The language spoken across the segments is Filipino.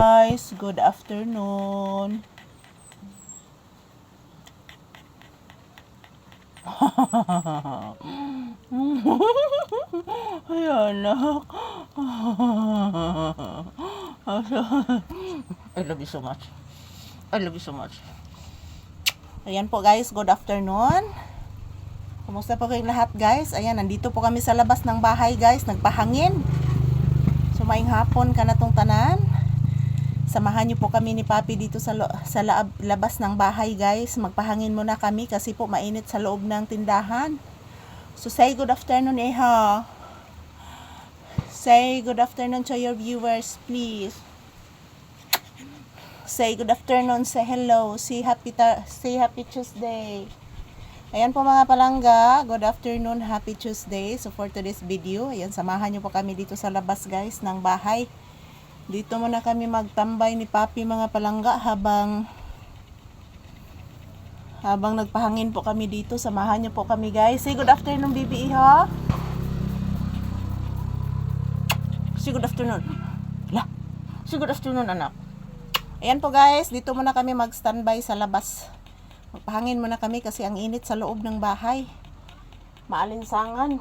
Guys, good afternoon. Ay, anak. I love you so much. I love you so much. Ayan po guys, good afternoon. Kumusta po kayong lahat guys? Ayan, nandito po kami sa labas ng bahay guys, nagpahangin. Sumaing hapon ka na tong tanan. Samahan niyo po kami ni Papi dito sa labas ng bahay guys. Magpahangin muna kami kasi po mainit sa loob ng tindahan. So say good afternoon Eha. Say good afternoon to your viewers please. Say good afternoon, say hello, say happy Tuesday. Ayan po mga palangga, good afternoon, happy Tuesday. So for today's video, ayan, samahan niyo po kami dito sa labas guys ng bahay. Dito muna kami magtambay ni Papi mga palangga habang nagpahangin po kami dito. Samahan niyo po kami guys. Say good afternoon baby Iha. Say good afternoon. La. Say good afternoon anak. Ayan po guys, dito muna kami mag-standby sa labas. Magpahangin muna kami kasi ang init sa loob ng bahay. Maalinsangan.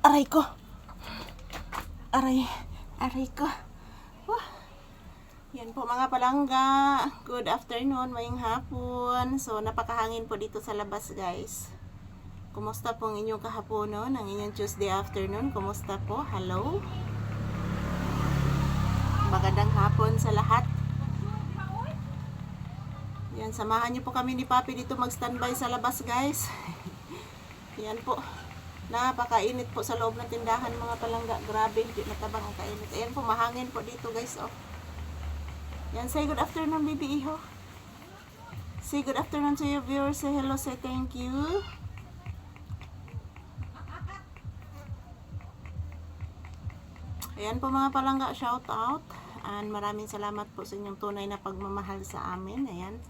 Aray ko. Aray ko. Yan po mga palangga. Good afternoon, maying hapon. So napakahangin po dito sa labas guys. Kumusta po ang inyong kahaponon? Ang inyong Tuesday afternoon? Kumusta po? Hello? Magandang hapon sa lahat. Yan, samahan niyo po kami ni Papi dito mag-standby sa labas guys. Yan po. Napakainit po sa loob ng tindahan mga palangga. Grabe, hindi matabang ang kainit. Ayan po, mahangin po dito guys. Oh. Yan, say good afternoon baby Iho. Say good afternoon to your viewers. Say hello, say thank you. Ayan po mga palangga, shout out. And maraming salamat po sa inyong tunay na pagmamahal sa amin. Ayan.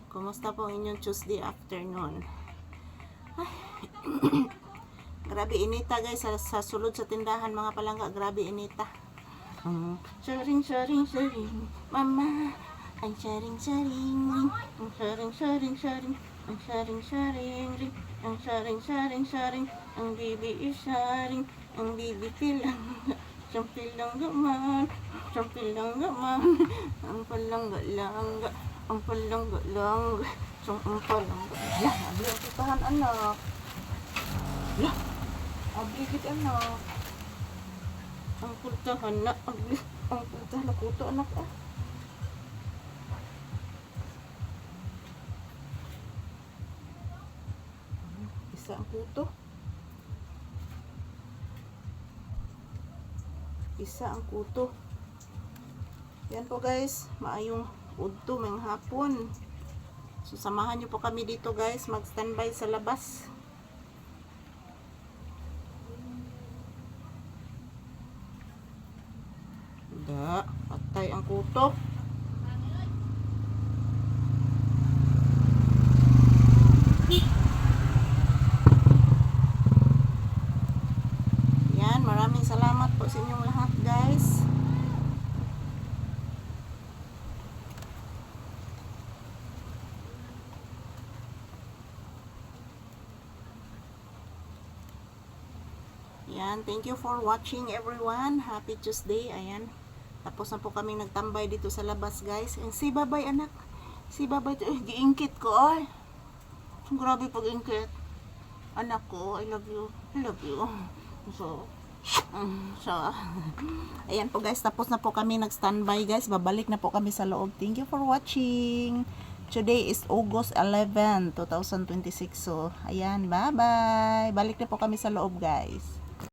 Kumusta po ang inyong Tuesday afternoon? Ay. Grabe inita guys sa sulod sa tindahan mga palangga. Grabe inita. Sharing mama. Ang sharing ang sharing ang sharing ang bibi is sharing ang bibi pilang sampil lang gaman ang palangga ang palangga ya abi ang tutahan anak ya abi gid anak ang pultahan na abi ang pultahan na kuto anak isa ang kuto isa ang kuto. Yan po guys, maayong udto mayong hapon. So samahan niyo po kami dito guys, mag-standby sa labas. Patay ang kuto. Yan, maraming salamat po sa inyong lahat guys. Yan, thank you for watching everyone. Happy Tuesday. Ayan. Tapos na po kami nagtambay dito sa labas guys. And si babay anak. Si babay. Giingkit ko ay. Grabe pag-ingkit. Anak ko, I love you. I love you. So, ayan po guys. Tapos na po kami nag-standby guys. Babalik na po kami sa loob. Thank you for watching. Today is August 11, 2026. So, ayan. Bye-bye. Balik na po kami sa loob guys.